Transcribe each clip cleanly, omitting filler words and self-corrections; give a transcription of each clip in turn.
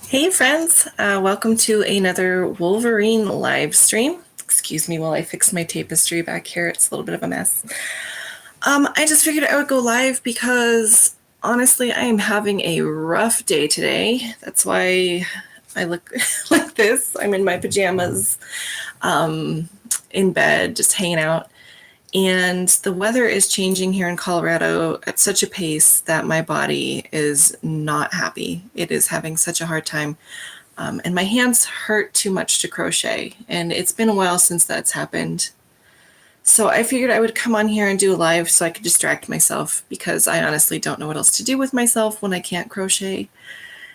Hey friends, welcome to another Wolverine live stream. Excuse me while I fix my tapestry back here. It's a little bit of a mess. I just figured I would go live because honestly, I am having a rough day today. That's why I look like this. I'm in my pajamas, in bed, just hanging out. And the weather is changing here in Colorado at such a pace that my body is not happy. It is having such a hard time. And my hands hurt too much to crochet. And it's been a while since that's happened. So I figured I would come on here and do a live so I could distract myself because I honestly don't know what else to do with myself when I can't crochet.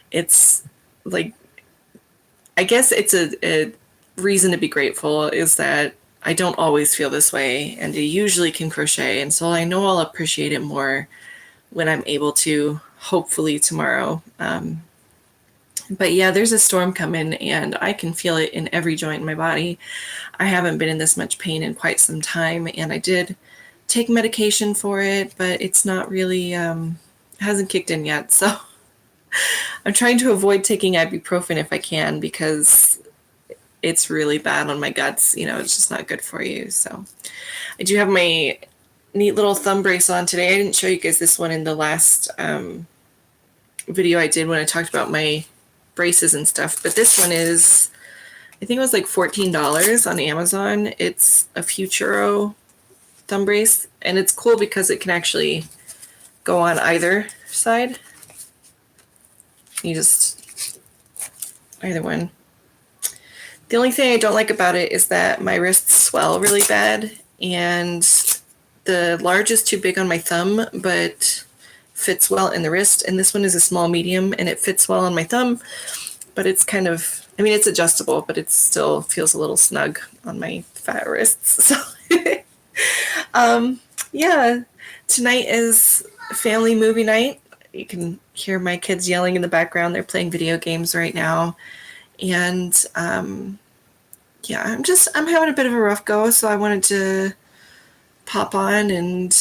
It's like, I guess it's a reason to be grateful is that I don't always feel this way, and I usually can crochet, and so I know I'll appreciate it more when I'm able to, hopefully tomorrow. But yeah, there's a storm coming, and I can feel it in every joint in my body. I haven't been in this much pain in quite some time, and I did take medication for it, but it's not really, hasn't kicked in yet, so I'm trying to avoid taking ibuprofen if I can because it's really bad on my guts. It's just not good for you. So I do have my neat little thumb brace on today. I didn't show you guys this one in the last video I did when I talked about my braces and stuff, but this one is, I think it was like $14 on Amazon. It's a Futuro thumb brace, and it's cool because it can actually go on either side. You just, either one. The only thing I don't like about it is that my wrists swell really bad, and the large is too big on my thumb, but fits well in the wrist. And this one is a small medium, and it fits well on my thumb, but it's kind of, it's adjustable, but it still feels a little snug on my fat wrists. So, yeah, tonight is family movie night. You can hear my kids yelling in the background. They're playing video games right now. And yeah, I'm having a bit of a rough go, so I wanted to pop on and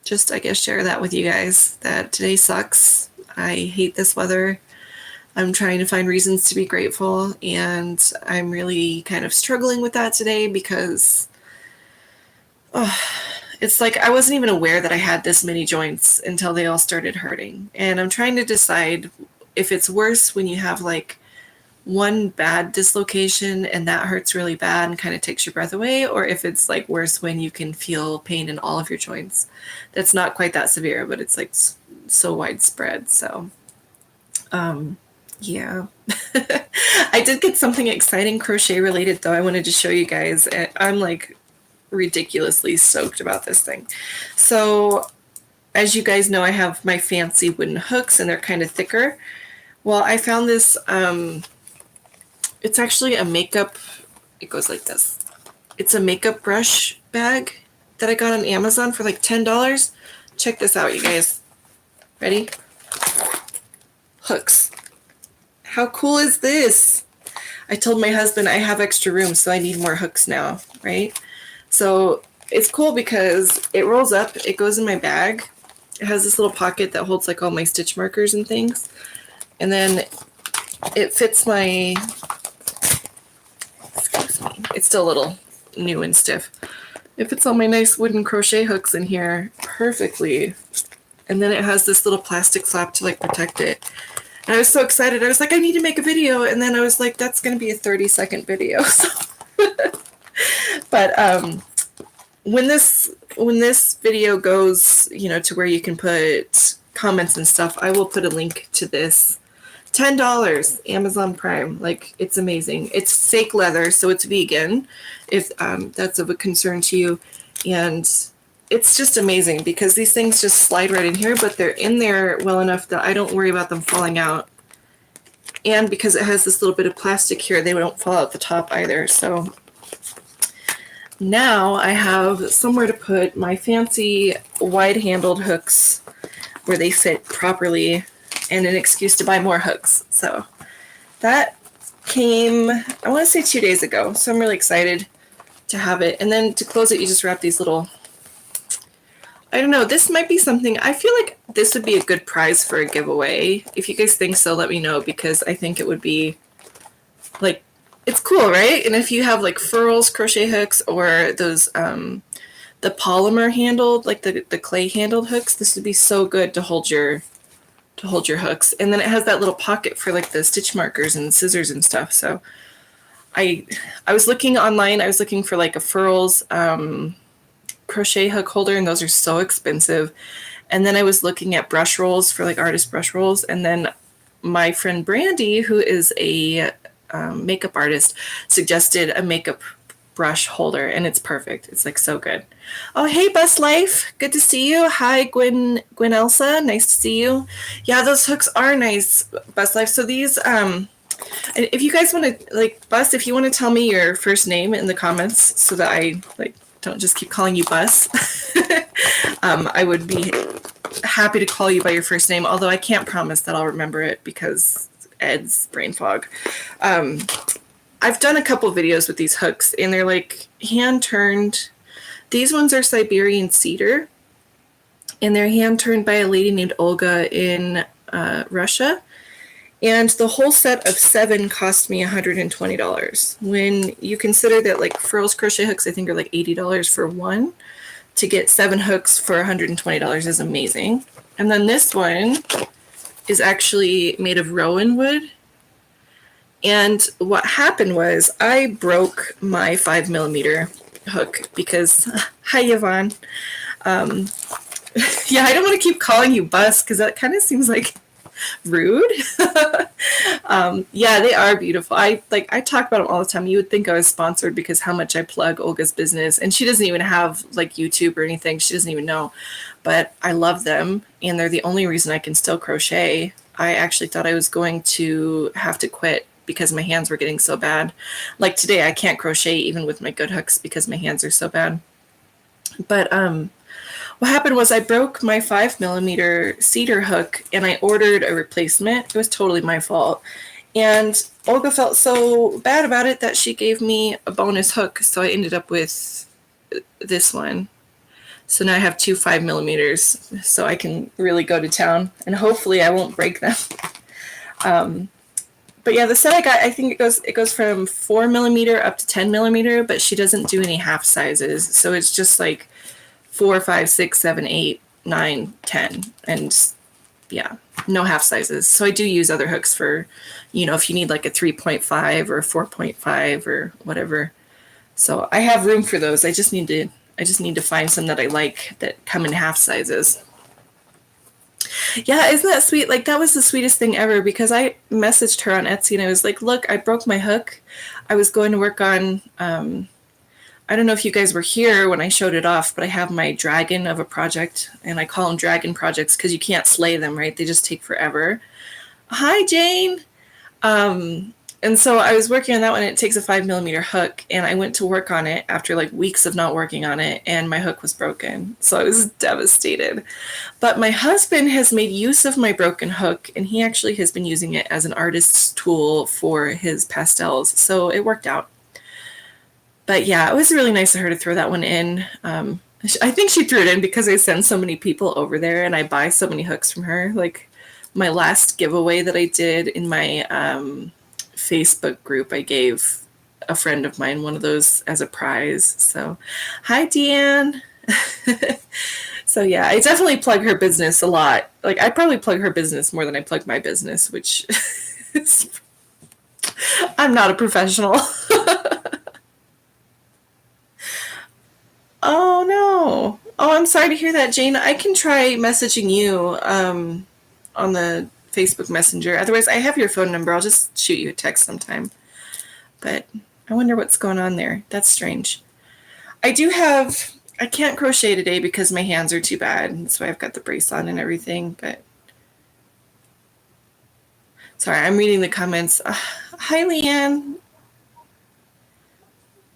just, I guess, share that with you guys, that today sucks. I hate this weather. I'm trying to find reasons to be grateful, and I'm really kind of struggling with that today because it's like I wasn't even aware that I had this many joints until they all started hurting. And I'm trying to decide if it's worse when you have like one bad dislocation and that hurts really bad and kind of takes your breath away, or if it's like worse when you can feel pain in all of your joints. That's not quite that severe, but it's like so widespread. So, yeah. I did get something exciting crochet related though. I wanted to show you guys. I'm like ridiculously stoked about this thing. So, as you guys know, I have my fancy wooden hooks, and they're kind of thicker. Well, I found this, it's actually a makeup, it goes like this. It's a makeup brush bag that I got on Amazon for like $10. Check this out, you guys. Ready? Hooks. How cool is this? I told my husband I have extra room, so I need more hooks now, right? So it's cool because it rolls up, it goes in my bag. It has this little pocket that holds like all my stitch markers and things. And then it fits my, excuse me, it's still a little new and stiff. It fits all my nice wooden crochet hooks in here perfectly. And then it has this little plastic flap to like protect it. And I was so excited. I was like, I need to make a video. And then I was like, that's going to be a 30-second video. So but when this video goes, to where you can put comments and stuff, I will put a link to this. $10, Amazon Prime. Like, it's amazing. It's fake leather, so it's vegan, if that's of a concern to you. And it's just amazing because these things just slide right in here, but they're in there well enough that I don't worry about them falling out. And because it has this little bit of plastic here, they don't fall out the top either. So now I have somewhere to put my fancy wide-handled hooks where they fit properly, and an excuse to buy more hooks. So that came, I want to say 2 days ago. So I'm really excited to have it. And then to close it, you just wrap these little I don't know. This might be something, I feel like this would be a good prize for a giveaway. If you guys think so, let me know, because I think it would be like, it's cool, right? And if you have like furls, crochet hooks, or those the polymer handled, like the clay handled hooks, this would be so good to hold your hooks. And then it has that little pocket for like the stitch markers and scissors and stuff. So I was looking online. I was looking for like a furls crochet hook holder, and those are so expensive. And then I was looking at brush rolls for like artist brush rolls. And then my friend Brandy, who is a makeup artist, suggested a makeup brush holder, and it's perfect. It's like so good. Oh, hey, Bus Life. Good to see you. Hi, Gwen Elsa. Nice to see you. Yeah, those hooks are nice, Bus Life. So these, if you guys want to, like, Bus, if you want to tell me your first name in the comments so that I, like, don't just keep calling you Bus, I would be happy to call you by your first name, although I can't promise that I'll remember it because Ed's brain fog. I've done a couple videos with these hooks, and they're like hand turned. These ones are Siberian cedar, and they're hand turned by a lady named Olga in Russia. And the whole set of 7 cost me $120. When you consider that like furls crochet hooks, I think are like $80 for one, to get 7 hooks for $120 is amazing. And then this one is actually made of rowan wood. And what happened was I broke my 5mm hook because, hi Yvonne. Yeah, I don't want to keep calling you Bus because that kind of seems like rude. Yeah, they are beautiful. I talk about them all the time. You would think I was sponsored because how much I plug Olga's business, and she doesn't even have like YouTube or anything. She doesn't even know, but I love them, and they're the only reason I can still crochet. I actually thought I was going to have to quit because my hands were getting so bad. Like today, I can't crochet even with my good hooks because my hands are so bad. But what happened was I broke my 5mm cedar hook, and I ordered a replacement. It was totally my fault. And Olga felt so bad about it that she gave me a bonus hook. So I ended up with this one. So now I have 2 5mm, so I can really go to town, and hopefully I won't break them. But yeah, the set I got, I think it goes from 4mm up to 10mm, but she doesn't do any half sizes. So it's just like 4, 5, 6, 7, 8, 9, 10, and yeah, no half sizes. So I do use other hooks for, if you need like a 3.5 or a 4.5 or whatever. So I have room for those. I just need to find some that I like that come in half sizes. Yeah, isn't that sweet? Like, that was the sweetest thing ever, because I messaged her on Etsy and I was like, look, I broke my hook. I was going to work on, I don't know if you guys were here when I showed it off, but I have my dragon of a project, and I call them dragon projects because you can't slay them, right? They just take forever. Hi, Jane. And so I was working on that one. It takes a 5mm hook, and I went to work on it after like weeks of not working on it, and my hook was broken. So I was devastated. But my husband has made use of my broken hook, and he actually has been using it as an artist's tool for his pastels. So it worked out. But yeah, it was really nice of her to throw that one in. I think she threw it in because I send so many people over there and I buy so many hooks from her. Like my last giveaway that I did in my Facebook group, I gave a friend of mine one of those as a prize. So, hi, Deanne. So yeah, I definitely plug her business a lot. Like I probably plug her business more than I plug my business, which is, I'm not a professional. Oh no. Oh, I'm sorry to hear that, Jane. I can try messaging you on the Facebook Messenger. Otherwise, I have your phone number. I'll just shoot you a text sometime. But I wonder what's going on there. That's strange. I can't crochet today because my hands are too bad. So I've got the brace on and everything. But sorry, I'm reading the comments. Hi, Leanne.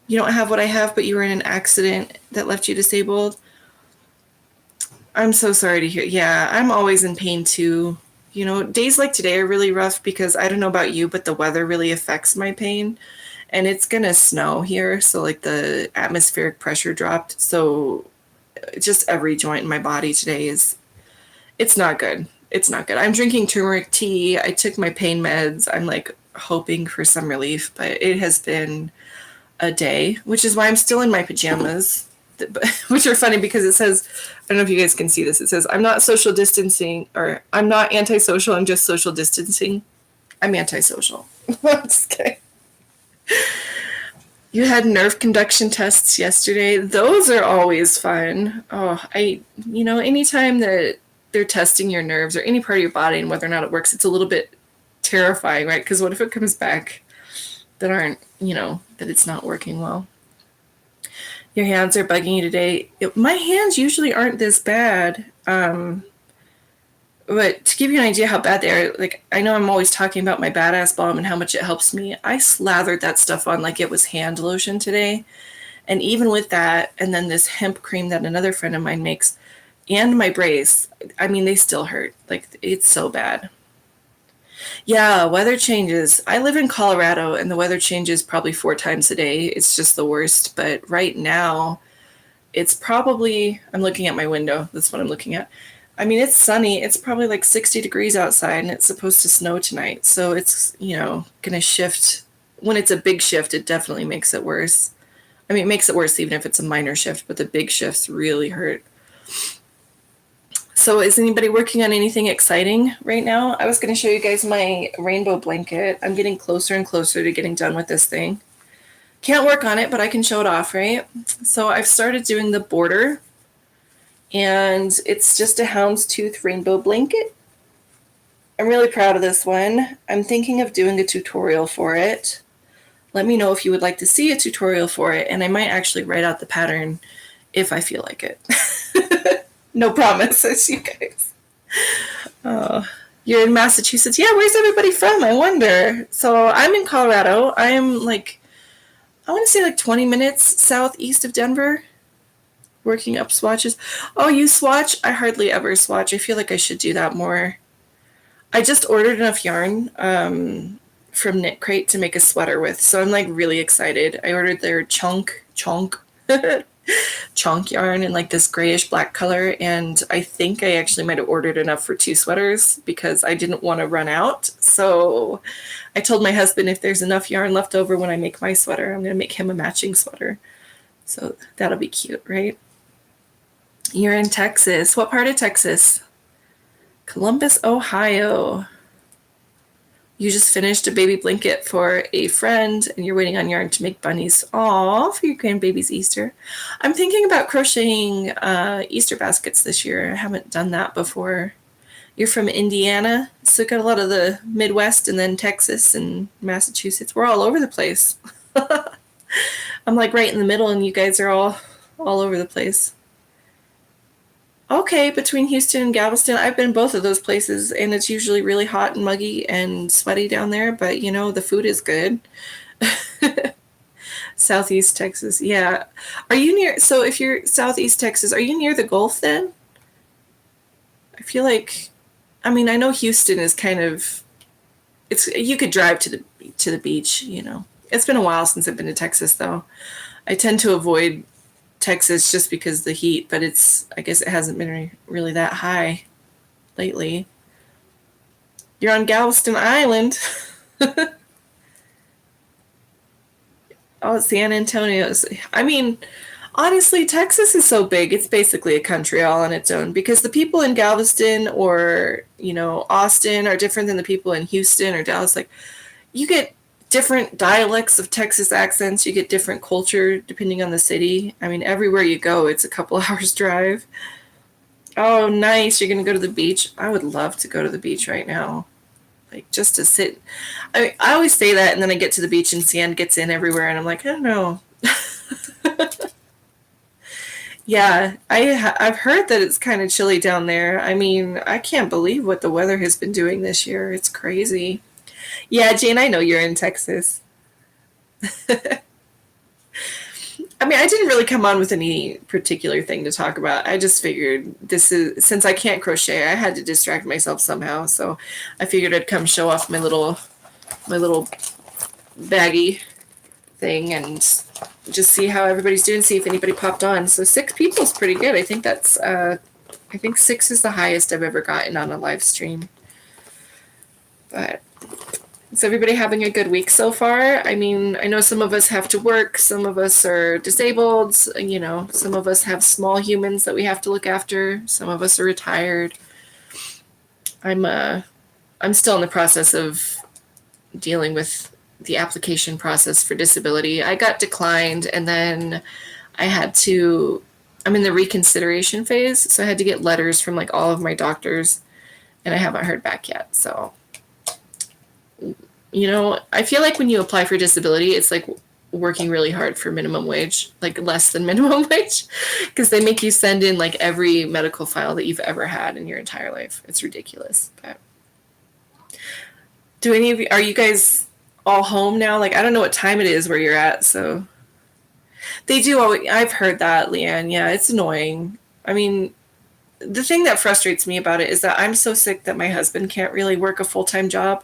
You don't have what I have, but you were in an accident that left you disabled. I'm so sorry to hear. Yeah, I'm always in pain too. Days like today are really rough because I don't know about you, but the weather really affects my pain. And it's going to snow here. So like the atmospheric pressure dropped. So just every joint in my body today it's not good. It's not good. I'm drinking turmeric tea. I took my pain meds. I'm like hoping for some relief, but it has been a day, which is why I'm still in my pajamas, which are funny because it says, I don't know if you guys can see this. It says, I'm not social distancing, or I'm not antisocial. I'm just social distancing. I'm antisocial. I'm just kidding. You had nerve conduction tests yesterday. Those are always fun. Oh, anytime that they're testing your nerves or any part of your body and whether or not it works, it's a little bit terrifying, right? Because what if it comes back that aren't, that it's not working well? Your hands are bugging you today. My hands usually aren't this bad. But to give you an idea how bad they are, like, I know I'm always talking about my badass balm and how much it helps me. I slathered that stuff on like it was hand lotion today. And even with that, and then this hemp cream that another friend of mine makes, and my brace, I mean, they still hurt. Like, it's so bad. Yeah, weather changes. I live in Colorado, and the weather changes probably 4 times a day. It's just the worst. But right now, it's probably, I'm looking at my window. That's what I'm looking at. I mean, it's sunny. It's probably like 60 degrees outside, and it's supposed to snow tonight. So it's, going to shift. When it's a big shift, it definitely makes it worse. I mean, it makes it worse even if it's a minor shift, but the big shifts really hurt. So is anybody working on anything exciting right now? I was going to show you guys my rainbow blanket. I'm getting closer and closer to getting done with this thing. Can't work on it, but I can show it off, right? So I've started doing the border. And it's just a houndstooth rainbow blanket. I'm really proud of this one. I'm thinking of doing a tutorial for it. Let me know if you would like to see a tutorial for it, and I might actually write out the pattern if I feel like it. No promises, you guys. Oh, you're in Massachusetts. Yeah, where's everybody from? I wonder. So I'm in Colorado. I am I want to say 20 minutes southeast of Denver. Working up swatches. Oh, you swatch? I hardly ever swatch. I feel like I should do that more. I just ordered enough yarn from Knit Crate to make a sweater with, so I'm really excited. I ordered their chunk yarn in this grayish black color, and I think I actually might have ordered enough for 2 sweaters because I didn't want to run out. So I told my husband if there's enough yarn left over when I make my sweater, I'm going to make him a matching sweater. So that'll be cute, right? You're in Texas. What part of Texas? Columbus, Ohio. You just finished a baby blanket for a friend, and you're waiting on yarn to make bunnies. Aw, for your grandbaby's Easter. I'm thinking about crocheting Easter baskets this year. I haven't done that before. You're from Indiana, so got a lot of the Midwest, and then Texas and Massachusetts. We're all over the place. I'm right in the middle, and you guys are all over the place. Okay, between Houston and Galveston, I've been both of those places, and it's usually really hot and muggy and sweaty down there, but the food is good. Southeast Texas, yeah. Are you near, so if you're Southeast Texas, are you near the Gulf then? I feel I know Houston is kind of, you could drive to the beach, It's been a while since I've been to Texas, though. I tend to avoid Texas just because of the heat, but I guess it hasn't been really that high lately. You're on Galveston Island. Oh, San Antonio. I mean, honestly, Texas is so big, it's basically a country all on its own, because the people in Galveston or, Austin are different than the people in Houston or Dallas. You get different dialects of Texas accents. You get different culture depending on the city. I mean, everywhere you go, it's a couple hours drive. Oh, nice. You're going to go to the beach. I would love to go to the beach right now. Just to sit. I always say that, and then I get to the beach and sand gets in everywhere, and I'm I don't know. Yeah, I've heard that it's kind of chilly down there. I mean, I can't believe what the weather has been doing this year. It's crazy. Yeah, Jane, I know you're in Texas. I mean, I didn't really come on with any particular thing to talk about. I just figured since I can't crochet, I had to distract myself somehow. So I figured I'd come show off my little baggie thing and just see how everybody's doing, see if anybody popped on. So 6 people is pretty good. I think that's, I think 6 is the highest I've ever gotten on a live stream. But is everybody having a good week so far? I mean, I know some of us have to work, some of us are disabled, you know, some of us have small humans that we have to look after, some of us are retired. I'm still in the process of dealing with the application process for disability. I got declined, and then I'm in the reconsideration phase, so I had to get letters from like all of my doctors, and I haven't heard back yet. So, you know, I feel like when you apply for disability, it's like working really hard for minimum wage, like less than minimum wage, because they make you send in like every medical file that you've ever had in your entire life. It's ridiculous. But are you guys all home now? Like, I don't know what time it is where you're at, so. They do always, I've heard that, Leanne. Yeah, it's annoying. I mean, the thing that frustrates me about it is that I'm so sick that my husband can't really work a full-time job.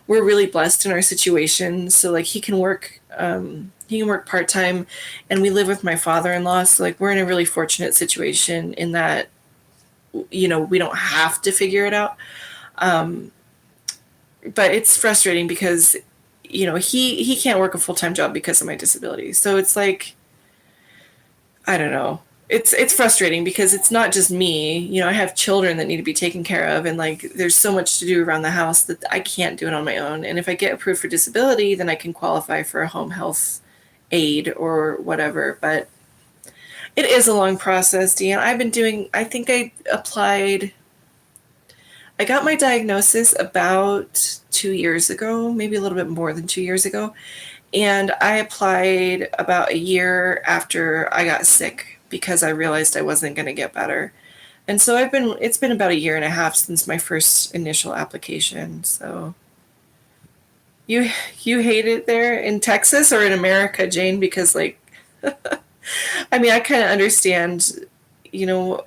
We're really blessed in our situation, so like he can work part-time, and we live with my father-in-law, so like we're in a really fortunate situation in that, you know, we don't have to figure it out. But it's frustrating because, you know, he can't work a full-time job because of my disability. So it's like, I don't know. It's frustrating because it's not just me. You know, I have children that need to be taken care of, and like there's so much to do around the house that I can't do it on my own. And if I get approved for disability, then I can qualify for a home health aid or whatever. But it is a long process, Deanne. I got my diagnosis about 2 years ago, maybe a little bit more than 2 years ago. And I applied about a year after I got sick because I realized I wasn't going to get better. And so it's been about a year and a half since my first initial application. So you hate it there in Texas or in America, Jane? Because like, I mean, I kind of understand, you know,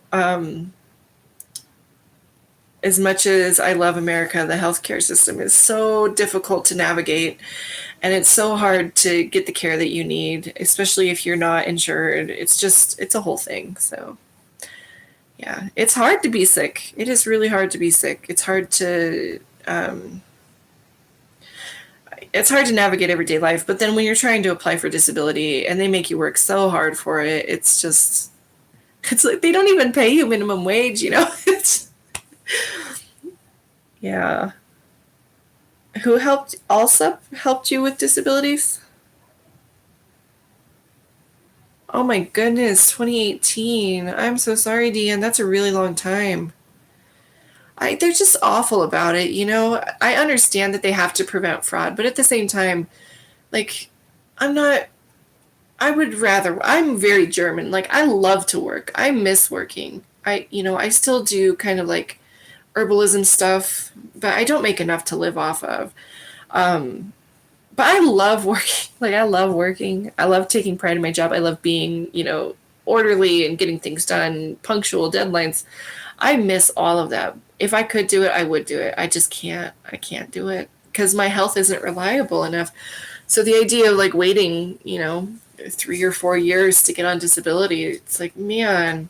as much as I love America, the healthcare system is so difficult to navigate, and it's so hard to get the care that you need, especially if you're not insured. It's a whole thing. So yeah, it's hard to be sick. It is really hard to be sick. It's hard to navigate everyday life. But then when you're trying to apply for disability and they make you work so hard for it, it's like they don't even pay you minimum wage, you know? Yeah. Who also helped you with disabilities? Oh my goodness, 2018. I'm so sorry, Deanne. That's a really long time. They're just awful about it, you know? I understand that they have to prevent fraud, but at the same time, like, I'm very German. Like, I love to work. I miss working. I still do kind of like herbalism stuff, but I don't make enough to live off of. But I love working. Like, I love working. I love taking pride in my job. I love being, you know, orderly and getting things done, punctual deadlines. I miss all of that. If I could do it, I would do it. I just can't. I can't do it because my health isn't reliable enough. So the idea of like waiting, you know, 3 or 4 years to get on disability, it's like, man,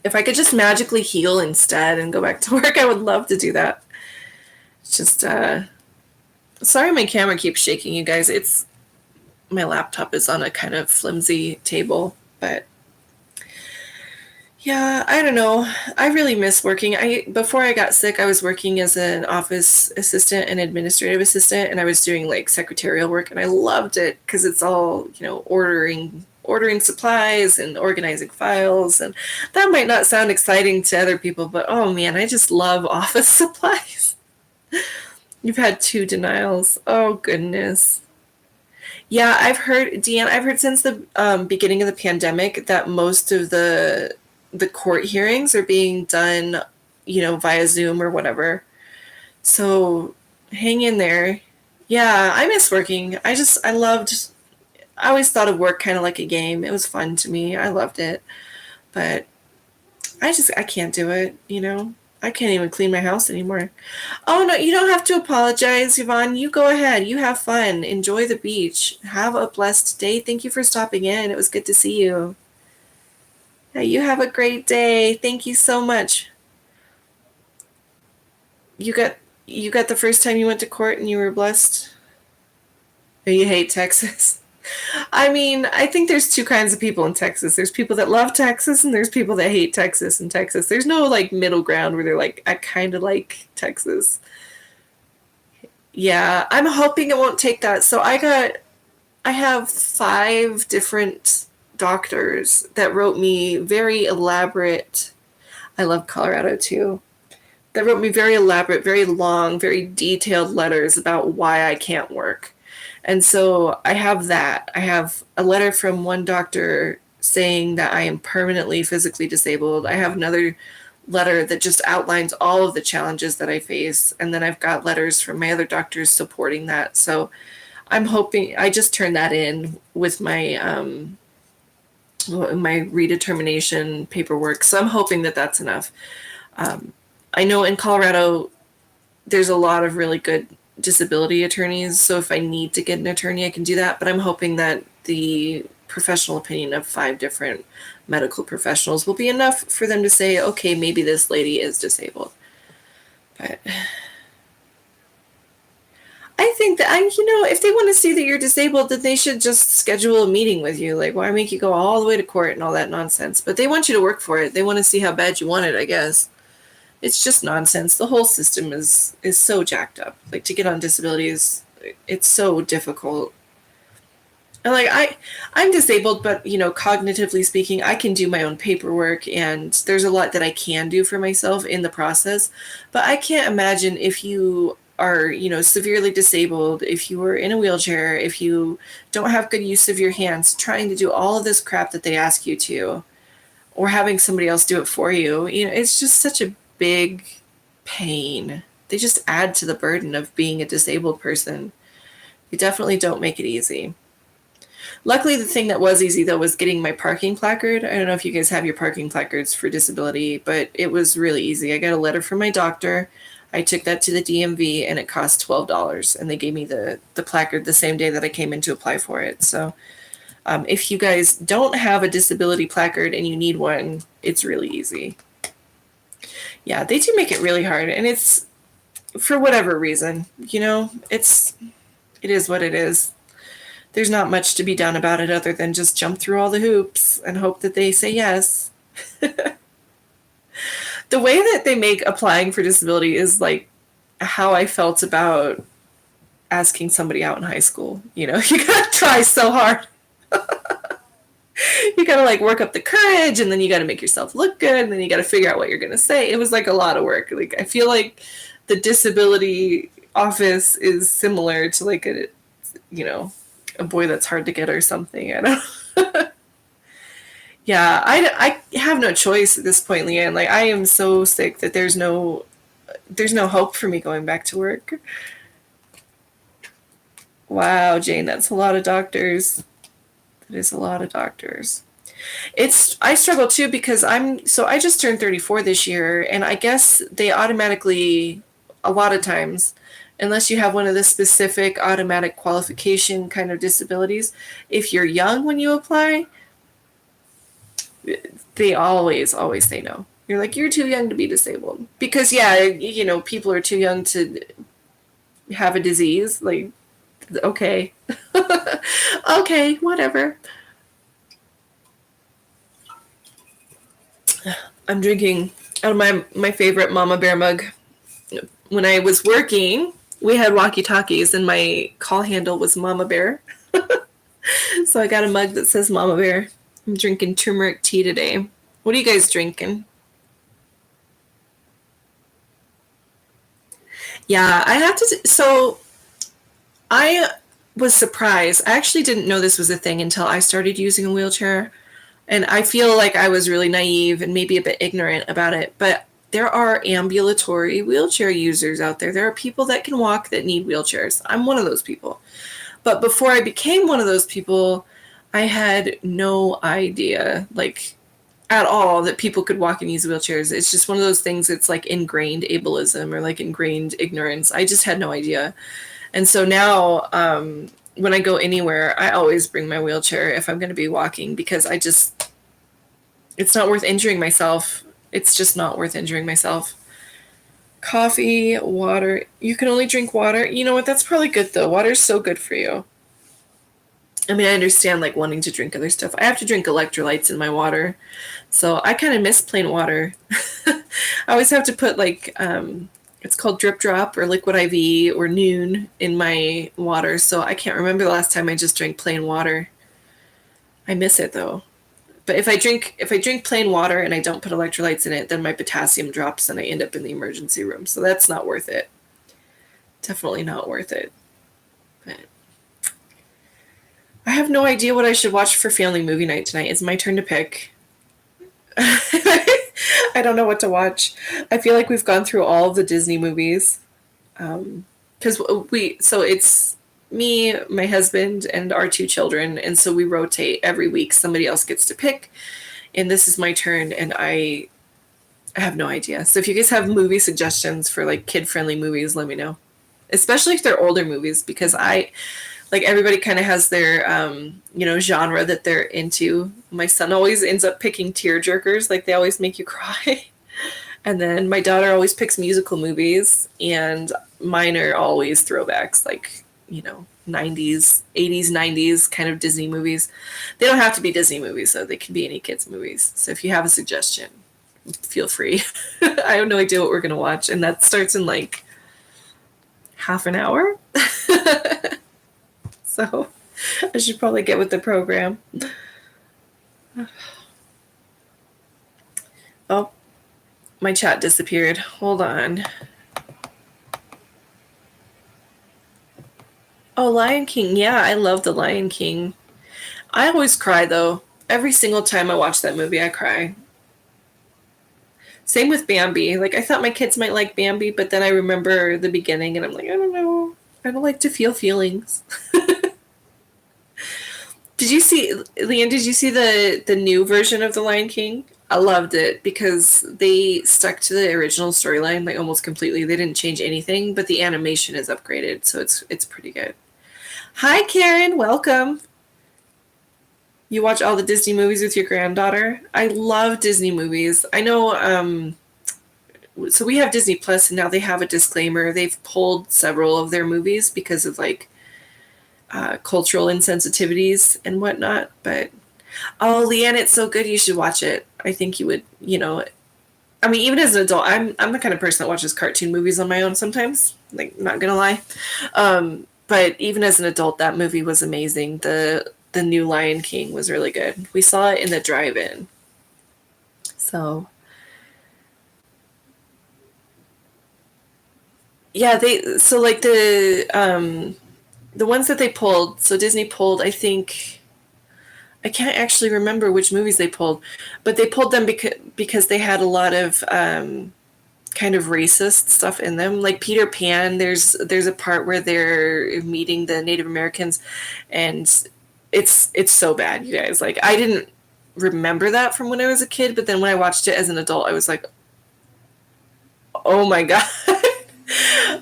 if I could just magically heal instead and go back to work, I would love to do that. It's just, sorry my camera keeps shaking, you guys. My laptop is on a kind of flimsy table, but yeah, I don't know. I really miss working. Before I got sick, I was working as an office assistant and administrative assistant, and I was doing like secretarial work, and I loved it because it's all, you know, ordering supplies and organizing files, and that might not sound exciting to other people, but oh man, I just love office supplies. You've had 2 denials. Oh goodness. Yeah, Deanne, I've heard since the beginning of the pandemic that most of the court hearings are being done, you know, via Zoom or whatever. So hang in there. Yeah, I miss working. I always thought of work kind of like a game. It was fun to me. I loved it. But I can't do it, you know. I can't even clean my house anymore. Oh, no, you don't have to apologize, Yvonne. You go ahead. You have fun. Enjoy the beach. Have a blessed day. Thank you for stopping in. It was good to see you. Yeah, you have a great day. Thank you so much. You got you got the first time you went to court and you were blessed. Oh, you hate Texas. I mean, I think there's two kinds of people in Texas. There's people that love Texas and there's people that hate Texas in Texas. There's no like middle ground where they're like, I kind of like Texas. Yeah, I'm hoping it won't take that. So I have 5 different doctors that wrote me very elaborate. I love Colorado too. That wrote me very elaborate, very long, very detailed letters about why I can't work. And so I have that. I have a letter from one doctor saying that I am permanently physically disabled. I have another letter that just outlines all of the challenges that I face. And then I've got letters from my other doctors supporting that. So I'm hoping I just turned that in with my redetermination paperwork. So I'm hoping that that's enough. I know in Colorado, there's a lot of really good disability attorneys. So if I need to get an attorney, I can do that. But I'm hoping that the professional opinion of 5 different medical professionals will be enough for them to say, okay, maybe this lady is disabled. But I think that if they want to see that you're disabled, then they should just schedule a meeting with you. Like, why make you go all the way to court and all that nonsense? But they want you to work for it. They want to see how bad you want it, I guess. It's just nonsense. The whole system is so jacked up. Like, to get on disability it's so difficult. And like I'm disabled, but cognitively speaking, I can do my own paperwork, and there's a lot that I can do for myself in the process. But I can't imagine if you are, severely disabled, if you are in a wheelchair, if you don't have good use of your hands, trying to do all of this crap that they ask you to, or having somebody else do it for you. It's just such a big pain. They just add to the burden of being a disabled person. They definitely don't make it easy. Luckily, the thing that was easy, though, was getting my parking placard. I don't know if you guys have your parking placards for disability, but it was really easy. I got a letter from my doctor. I took that to the DMV, and it cost $12, and they gave me the placard the same day that I came in to apply for it. So if you guys don't have a disability placard and you need one, it's really easy. Yeah, they do make it really hard, and it's for whatever reason. It is what it is. There's not much to be done about it other than just jump through all the hoops and hope that they say yes. The way that they make applying for disability is like how I felt about asking somebody out in high school. You gotta try so hard. You gotta like work up the courage, and then you gotta make yourself look good, and then you gotta figure out what you're gonna say. It was like a lot of work. Like, I feel like the disability office is similar to like a boy that's hard to get or something. I don't Yeah, I have no choice at this point, Leanne. Like, I am so sick that there's no hope for me going back to work. Wow, Jane, that's a lot of doctors. That is a lot of doctors. I struggle too because I just turned 34 this year, and I guess they automatically, a lot of times, unless you have one of the specific automatic qualification kind of disabilities, if you're young when you apply, they always say no. You're like, you're too young to be disabled. Because, people are too young to have a disease. Like, okay. Okay, whatever. I'm drinking out of my favorite Mama Bear mug. When I was working, we had walkie-talkies, and my call handle was Mama Bear. So I got a mug that says Mama Bear. I'm drinking turmeric tea today. What are you guys drinking? Yeah, I have to. So I was surprised. I actually didn't know this was a thing until I started using a wheelchair. And I feel like I was really naive and maybe a bit ignorant about it. But there are ambulatory wheelchair users out there. There are people that can walk that need wheelchairs. I'm one of those people. But before I became one of those people, I had no idea. Like, at all that people could walk and use wheelchairs. It's just one of those things. It's like ingrained ableism or like ingrained ignorance. I just had no idea. And so now, when I go anywhere, I always bring my wheelchair if I'm going to be walking, because it's not worth injuring myself. It's just not worth injuring myself. Coffee, water. You can only drink water. You know what? That's probably good though. Water's so good for you. I mean, I understand like wanting to drink other stuff. I have to drink electrolytes in my water. So I kind of miss plain water. I always have to put like, it's called drip drop or liquid IV or Noon in my water. So I can't remember the last time I just drank plain water. I miss it though. But if I drink plain water and I don't put electrolytes in it, then my potassium drops and I end up in the emergency room. So that's not worth it. Definitely not worth it. But I have no idea what I should watch for family movie night tonight. It's my turn to pick. I don't know what to watch. I feel like we've gone through all of the Disney movies. Because so it's me, my husband, and our 2 children. And so we rotate every week. Somebody else gets to pick. And this is my turn. And I have no idea. So if you guys have movie suggestions for like kid-friendly movies, let me know. Especially if they're older movies, because like everybody kind of has their, genre that they're into. My son always ends up picking tearjerkers. Like they always make you cry. And then my daughter always picks musical movies, and mine are always throwbacks, like, 90s, 80s, 90s kind of Disney movies. They don't have to be Disney movies, though. They can be any kids' movies. So if you have a suggestion, feel free. I have no idea what we're going to watch, and that starts in like half an hour. So I should probably get with the program. Oh, my chat disappeared. Hold on. Oh, Lion King. Yeah, I love The Lion King. I always cry, though. Every single time I watch that movie, I cry. Same with Bambi. Like, I thought my kids might like Bambi, but then I remember the beginning, and I'm like, I don't know. I don't like to feel feelings. Did you see, Leanne, did you see the new version of The Lion King? I loved it because they stuck to the original storyline like almost completely. They didn't change anything, but the animation is upgraded, so it's pretty good. Hi, Karen. Welcome. You watch all the Disney movies with your granddaughter? I love Disney movies. I know, so we have Disney Plus, and now they have a disclaimer. They've pulled several of their movies because of like cultural insensitivities and whatnot. But oh, Leanne, it's so good. You should watch it. I think you would, I mean, even as an adult, I'm the kind of person that watches cartoon movies on my own sometimes, like, not gonna lie. But even as an adult, that movie was amazing. The new Lion King was really good. We saw it in the drive-in. So yeah, so like the ones that they pulled, so Disney pulled, I think, I can't actually remember which movies they pulled, but they pulled them because they had a lot of kind of racist stuff in them. Like Peter Pan, there's a part where they're meeting the Native Americans, and it's so bad, you guys. Like, I didn't remember that from when I was a kid, but then when I watched it as an adult, I was like, oh my God.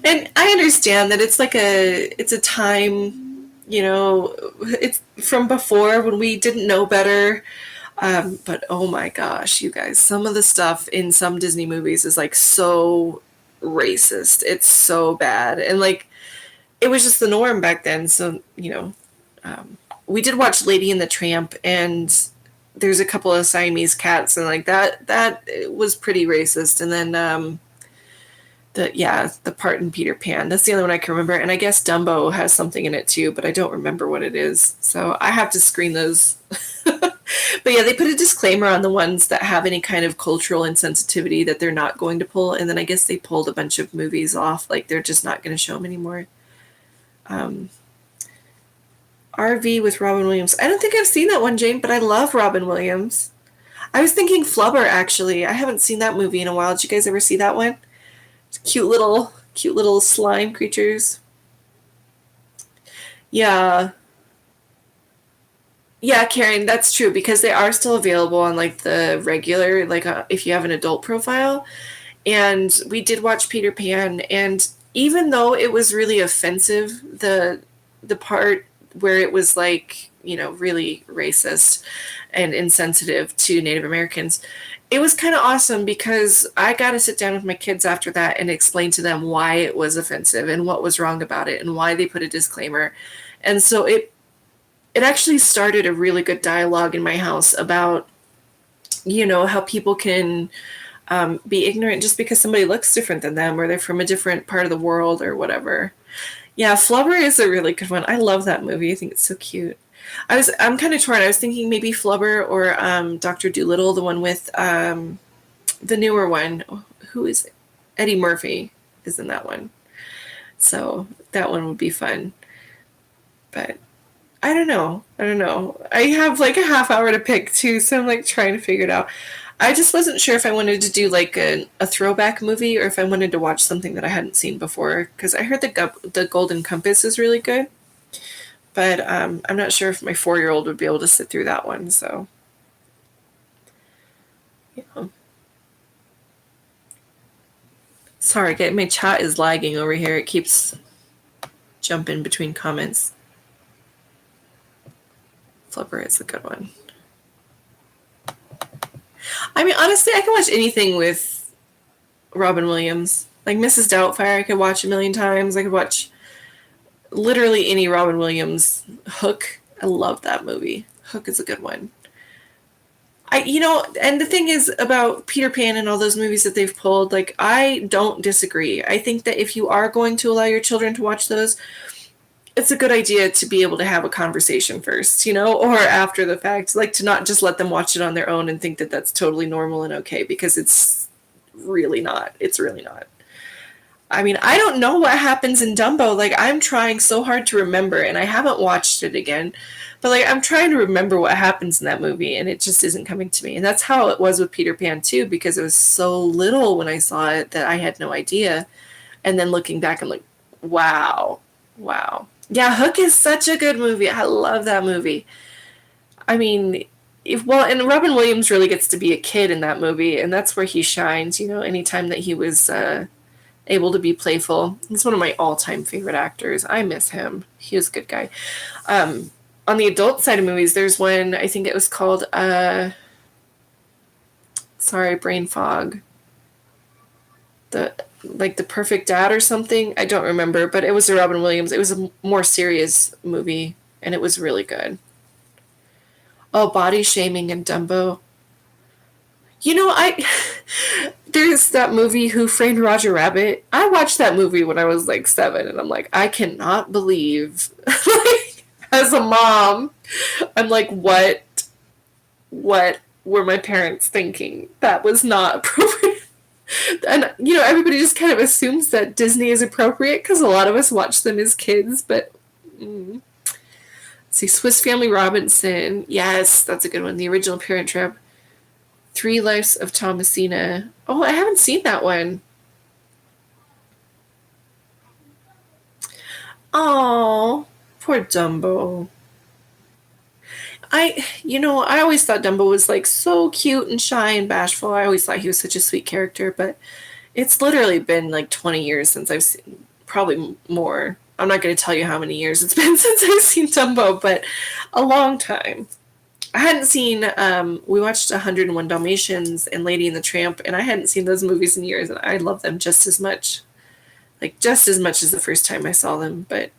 And I understand that it's a time, it's from before when we didn't know better. But oh my gosh, you guys, some of the stuff in some Disney movies is like so racist. It's so bad. And like, it was just the norm back then. So, we did watch Lady and the Tramp, and there's a couple of Siamese cats, and like that was pretty racist. And then, the part in Peter Pan. That's the only one I can remember. And I guess Dumbo has something in it too, but I don't remember what it is. So I have to screen those. But yeah, they put a disclaimer on the ones that have any kind of cultural insensitivity that they're not going to pull. And then I guess they pulled a bunch of movies off. Like, they're just not going to show them anymore. RV with Robin Williams. I don't think I've seen that one, Jane, but I love Robin Williams. I was thinking Flubber, actually. I haven't seen that movie in a while. Did you guys ever see that one? Cute little slime creatures. Yeah. Yeah, Karen, that's true because they are still available on like the regular, like if you have an adult profile. And we did watch Peter Pan, and even though it was really offensive, the part where it was like, really racist and insensitive to Native Americans, it was kind of awesome because I got to sit down with my kids after that and explain to them why it was offensive and what was wrong about it and why they put a disclaimer. And so it actually started a really good dialogue in my house about, how people can be ignorant just because somebody looks different than them or they're from a different part of the world or whatever. Yeah, Flubber is a really good one. I love that movie. I think it's so cute. I'm kind of torn. I was thinking maybe Flubber or Dr. Dolittle, the one with the newer one. Who is it? Eddie Murphy is in that one. So that one would be fun. But I don't know. I don't know. I have like a half hour to pick too, so I'm like trying to figure it out. I just wasn't sure if I wanted to do like a throwback movie or if I wanted to watch something that I hadn't seen before. Because I heard the Golden Compass is really good, but I'm not sure if my 4-year-old would be able to sit through that one. So, yeah. Sorry, my chat is lagging over here. It keeps jumping between comments. Flubber is a good one. I mean, honestly, I can watch anything with Robin Williams. Like Mrs. Doubtfire, I could watch a million times. I could watch literally any Robin Williams. Hook, I love that movie. Hook is a good one. And the thing is about Peter Pan and all those movies that they've pulled, like, I don't disagree. I think that if you are going to allow your children to watch those, it's a good idea to be able to have a conversation first, or after the fact, like to not just let them watch it on their own and think that that's totally normal and okay, because it's really not. It's really not. I mean, I don't know what happens in Dumbo. Like, I'm trying so hard to remember, and I haven't watched it again. But, like, I'm trying to remember what happens in that movie, and it just isn't coming to me. And that's how it was with Peter Pan, too, because it was so little when I saw it that I had no idea. And then looking back, I'm like, wow. Wow. Yeah, Hook is such a good movie. I love that movie. I mean, and Robin Williams really gets to be a kid in that movie, and that's where he shines, anytime that he was able to be playful. He's one of my all-time favorite actors. I miss him. He was a good guy. On the adult side of movies, there's one, I think it was called, sorry, brain fog. The Perfect Dad or something. I don't remember, but it was a Robin Williams. It was a more serious movie, and it was really good. Oh, Body Shaming and Dumbo. I there's that movie Who Framed Roger Rabbit. I watched that movie when I was like 7, and I'm like, I cannot believe, like, as a mom, I'm like, what were my parents thinking? That was not appropriate. And everybody just kind of assumes that Disney is appropriate because a lot of us watch them as kids, but see, Swiss Family Robinson, yes, that's a good one. The original Parent Trap. 3 Lives of Thomasina. Oh, I haven't seen that one. Oh, poor Dumbo. I always thought Dumbo was like so cute and shy and bashful. I always thought he was such a sweet character, but it's literally been like 20 years since I've seen, probably more. I'm not going to tell you how many years it's been since I've seen Dumbo, but a long time. I hadn't seen, we watched 101 Dalmatians and Lady and the Tramp, and I hadn't seen those movies in years, and I love them just as much. Like, just as much as the first time I saw them, but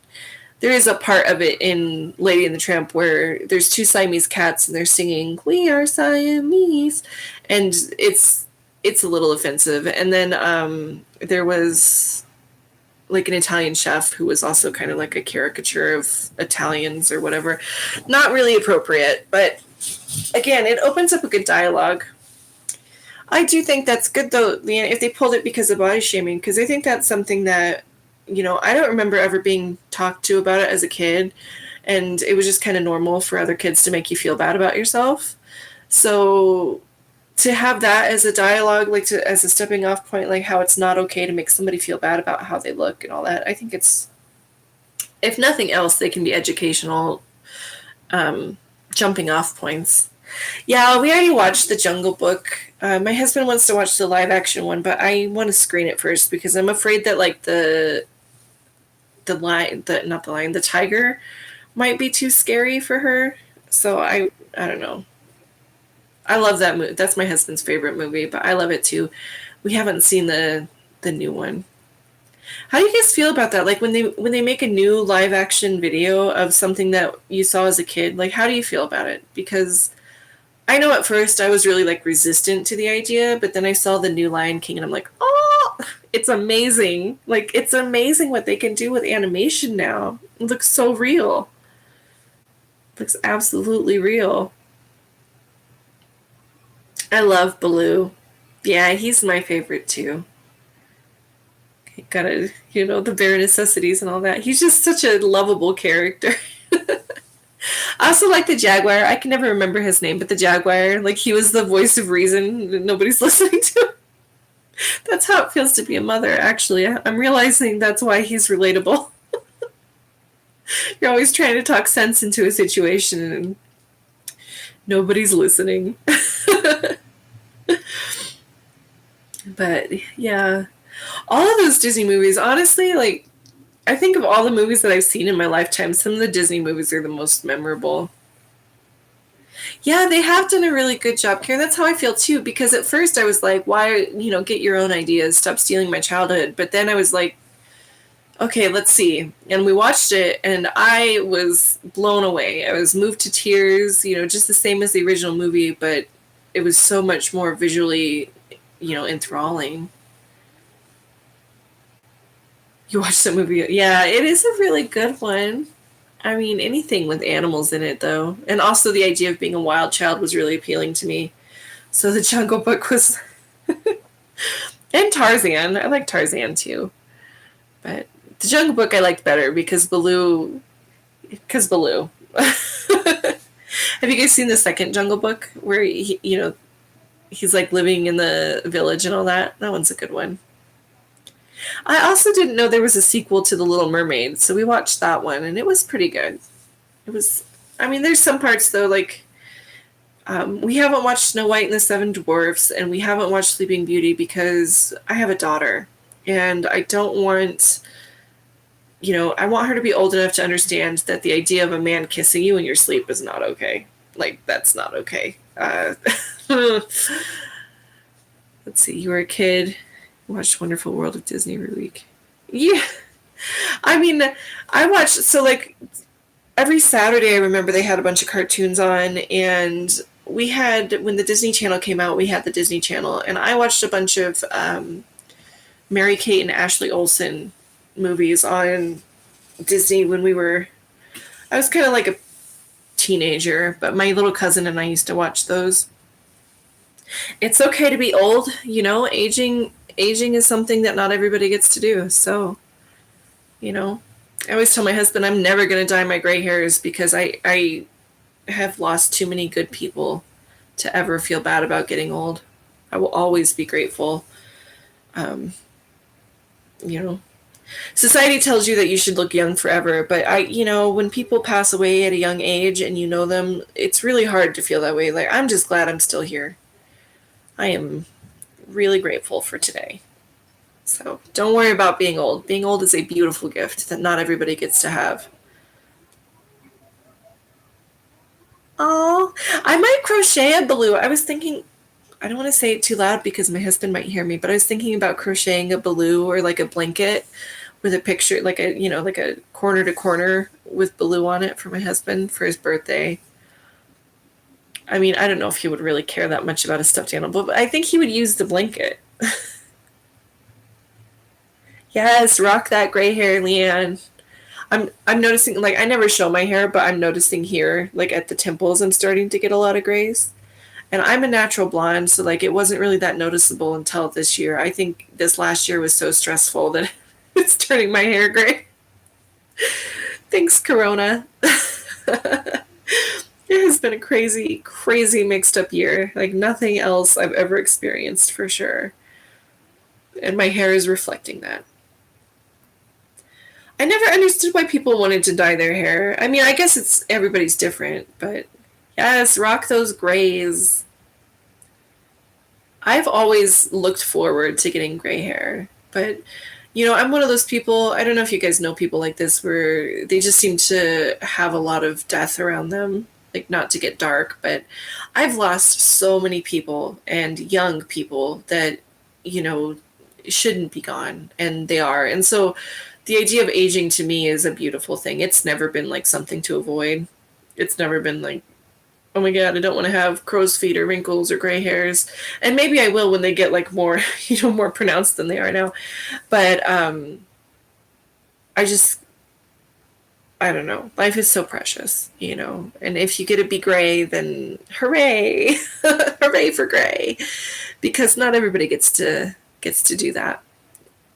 there is a part of it in Lady and the Tramp where there's 2 Siamese cats, and they're singing, "We are Siamese," and it's a little offensive. And then there was like an Italian chef who was also kind of like a caricature of Italians or whatever. Not really appropriate, but again, it opens up a good dialogue. I do think that's good, though, Leanne, if they pulled it because of body shaming, because I think that's something that, I don't remember ever being talked to about it as a kid, and it was just kind of normal for other kids to make you feel bad about yourself. So to have that as a dialogue, like as a stepping off point, like how it's not okay to make somebody feel bad about how they look and all that, I think it's, if nothing else, they can be educational jumping off points. Yeah, we already watched The Jungle Book. My husband wants to watch the live action one, but I want to screen it first because I'm afraid that like the tiger might be too scary for her. So I don't know. I love that movie. That's my husband's favorite movie, but I love it too. We haven't seen the new one. How do you guys feel about that? Like when they make a new live action video of something that you saw as a kid, like how do you feel about it? Because I know at first I was really like resistant to the idea, but then I saw the new Lion King and I'm like, oh, it's amazing. Like it's amazing what they can do with animation now. It looks so real. It looks absolutely real. I love Baloo. Yeah, he's my favorite too. Gotta, the bare necessities and all that. He's just such a lovable character. I also like the Jaguar. I can never remember his name, but the Jaguar, like he was the voice of reason that nobody's listening to. That's how it feels to be a mother, actually. I'm realizing that's why he's relatable. You're always trying to talk sense into a situation and nobody's listening. But yeah, all of those Disney movies, honestly, like I think of all the movies that I've seen in my lifetime, some of the Disney movies are the most memorable. Yeah, they have done a really good job, Karen. That's how I feel too, because at first I was like, why, get your own ideas, stop stealing my childhood. But then I was like, okay, let's see. And we watched it and I was blown away. I was moved to tears, just the same as the original movie, but it was so much more visually, enthralling. You watched the movie? Yeah, it is a really good one. I mean, anything with animals in it, though. And also the idea of being a wild child was really appealing to me. So the Jungle Book was... and Tarzan. I like Tarzan, too. But the Jungle Book I liked better because Baloo... Have you guys seen the second Jungle Book? Where, he's like living in the village and all that? That one's a good one. I also didn't know there was a sequel to The Little Mermaid, so we watched that one, and it was pretty good. It was, there's some parts, though, like, we haven't watched Snow White and the Seven Dwarfs, and we haven't watched Sleeping Beauty because I have a daughter, and I don't want, I want her to be old enough to understand that the idea of a man kissing you in your sleep is not okay. Like, that's not okay. Let's see, you were a kid... watched Wonderful World of Disney every week. Yeah. I watched, so like every Saturday I remember they had a bunch of cartoons on, and we had, when the Disney Channel came out, we had the Disney Channel, and I watched a bunch of Mary-Kate and Ashley Olsen movies on Disney when I was kind of like a teenager, but my little cousin and I used to watch those. It's okay to be old, aging is something that not everybody gets to do. So, I always tell my husband I'm never going to dye my gray hairs because I have lost too many good people to ever feel bad about getting old. I will always be grateful. Society tells you that you should look young forever, but when people pass away at a young age and you know them, it's really hard to feel that way. Like, I'm just glad I'm still here. I am really grateful for today. So don't worry about being old. Being old is a beautiful gift that not everybody gets to have. Oh, I might crochet a Baloo. I was thinking, I don't want to say it too loud because my husband might hear me, but I was thinking about crocheting a Baloo or like a blanket with a picture, like a corner to corner with Baloo on it for my husband for his birthday. I don't know if he would really care that much about a stuffed animal, but I think he would use the blanket. Yes, rock that gray hair, Leanne. I'm noticing, like, I never show my hair, but I'm noticing here, like, at the temples, I'm starting to get a lot of grays. And I'm a natural blonde, so, like, it wasn't really that noticeable until this year. I think this last year was so stressful that it's turning my hair gray. Thanks, Corona. It has been a crazy, crazy mixed up year. Like, nothing else I've ever experienced, for sure. And my hair is reflecting that. I never understood why people wanted to dye their hair. I guess it's everybody's different, but Yes, rock those grays. I've always looked forward to getting gray hair, but I'm one of those people. I don't know if you guys know people like this where they just seem to have a lot of death around them. Like, not to get dark, but I've lost so many people and young people that, you know, shouldn't be gone, and they are. And so the idea of aging to me is a beautiful thing. It's never been like something to avoid. It's never been like, oh my God, I don't want to have crow's feet or wrinkles or gray hairs. And maybe I will when they get like more, more pronounced than they are now. But I just, I don't know. Life is so precious. And if you get to be gray, then hooray, hooray for gray, because not everybody gets to do that,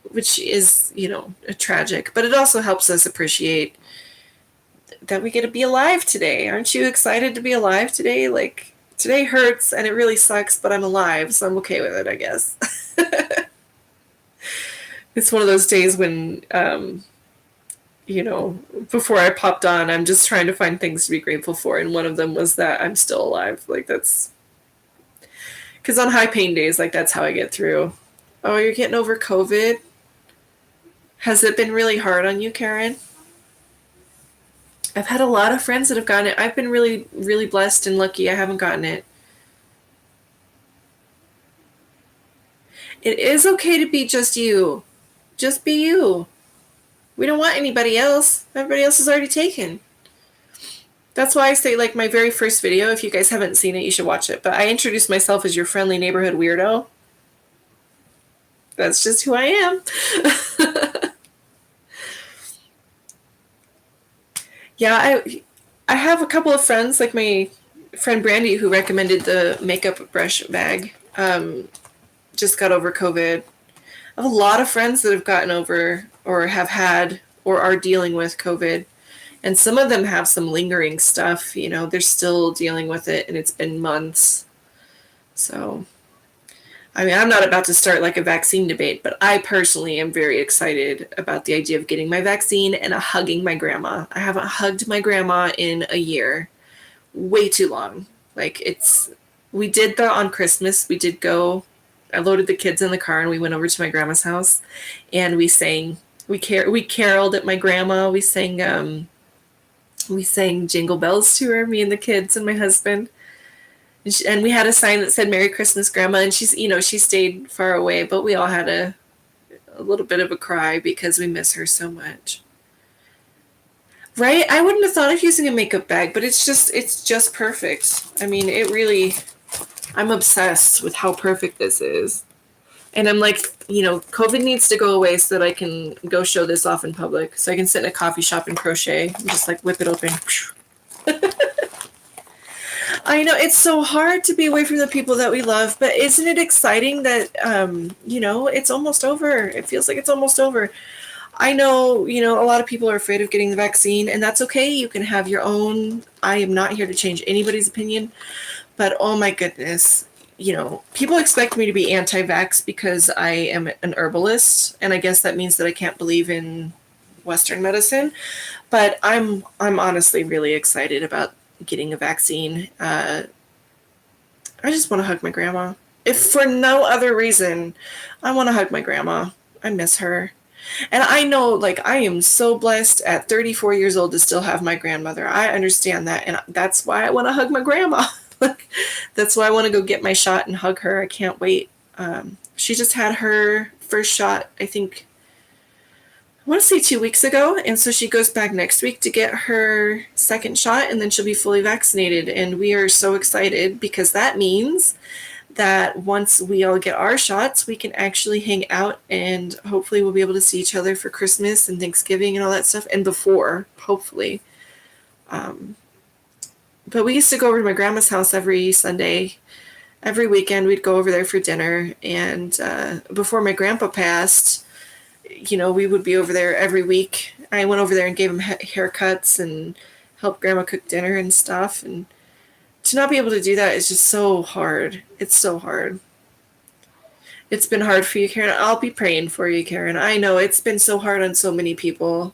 which is tragic. But it also helps us appreciate that we get to be alive today. Aren't you excited to be alive today? Like, today hurts and it really sucks, but I'm alive, so I'm okay with it, I guess. It's one of those days when, before I popped on, I'm just trying to find things to be grateful for. And one of them was that I'm still alive. Like, that's because on high pain days, like, that's how I get through. Oh, you're getting over COVID? Has it been really hard on you, Karen? I've had a lot of friends that have gotten it. I've been really, really blessed and lucky. I haven't gotten it. It is okay to be just you. Just be you. We don't want anybody else. Everybody else is already taken. That's why I say, like, my very first video, if you guys haven't seen it, you should watch it. But I introduced myself as your friendly neighborhood weirdo. That's just who I am. Yeah, I have a couple of friends, like my friend Brandy, who recommended the makeup brush bag. Just got over COVID. I have a lot of friends that have gotten over or have had or are dealing with COVID. And some of them have some lingering stuff. They're still dealing with it, and it's been months. So, I mean, I'm not about to start like a vaccine debate, but I personally am very excited about the idea of getting my vaccine and hugging my grandma. I haven't hugged my grandma in a year. Way too long. Like, we did that on Christmas. We did go, I loaded the kids in the car and we went over to my grandma's house and we sang, we caroled at my grandma. We sang Jingle Bells to her, me and the kids and my husband. And we had a sign that said Merry Christmas, Grandma. And she stayed far away, but we all had a little bit of a cry because we miss her so much. Right? I wouldn't have thought of using a makeup bag, but it's just perfect. I mean, I'm obsessed with how perfect this is. And I'm like, COVID needs to go away so that I can go show this off in public. So I can sit in a coffee shop and crochet and just like whip it open. I know it's so hard to be away from the people that we love, but isn't it exciting that, it's almost over? It feels like it's almost over. I know, a lot of people are afraid of getting the vaccine, and that's okay. You can have your own. I am not here to change anybody's opinion, but oh my goodness, people expect me to be anti-vax because I am an herbalist, and I guess that means that I can't believe in Western medicine, but I'm honestly really excited about getting a vaccine. I just want to hug my grandma. If for no other reason, I want to hug my grandma. I miss her. And I know, like, I am so blessed at 34 years old to still have my grandmother. I understand that. And that's why I want to hug my grandma. That's why I want to go get my shot and hug her. I can't wait. She just had her first shot, I think, I want to say 2 weeks ago. And so she goes back next week to get her second shot, and then she'll be fully vaccinated. And we are so excited because that means that once we all get our shots, we can actually hang out, and hopefully we'll be able to see each other for Christmas and Thanksgiving and all that stuff, and before, hopefully. But we used to go over to my grandma's house every Sunday. Every weekend we'd go over there for dinner, and before my grandpa passed, we would be over there every week. I went over there and gave him haircuts and helped grandma cook dinner and stuff, and to not be able to do that is just so hard. It's so hard. It's been hard for you, Karen. I'll be praying for you, Karen. I know it's been so hard on so many people.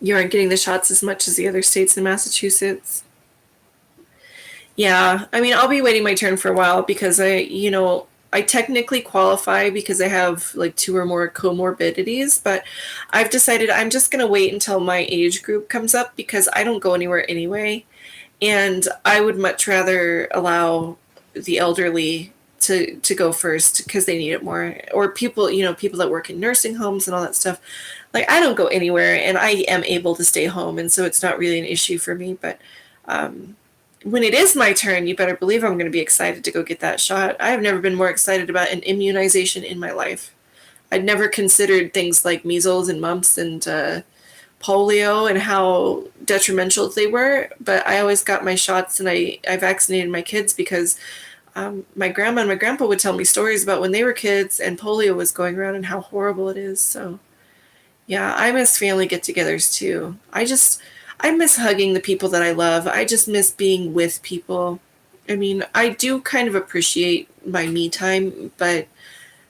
You aren't getting the shots as much as the other states in Massachusetts. Yeah, I mean, I'll be waiting my turn for a while because I technically qualify because I have like 2 or more comorbidities, but I've decided I'm just going to wait until my age group comes up because I don't go anywhere anyway. And I would much rather allow the elderly to go first because they need it more. Or people, people that work in nursing homes and all that stuff. Like I don't go anywhere and I am able to stay home. And so it's not really an issue for me. But when it is my turn, you better believe I'm going to be excited to go get that shot. I have never been more excited about an immunization in my life. I'd never considered things like measles and mumps and polio and how detrimental they were, but I always got my shots and I vaccinated my kids because my grandma and my grandpa would tell me stories about when they were kids and polio was going around and how horrible it is. So yeah, I miss family get-togethers too. I miss hugging the people that I love. I just miss being with people. I mean, I do kind of appreciate my me time, but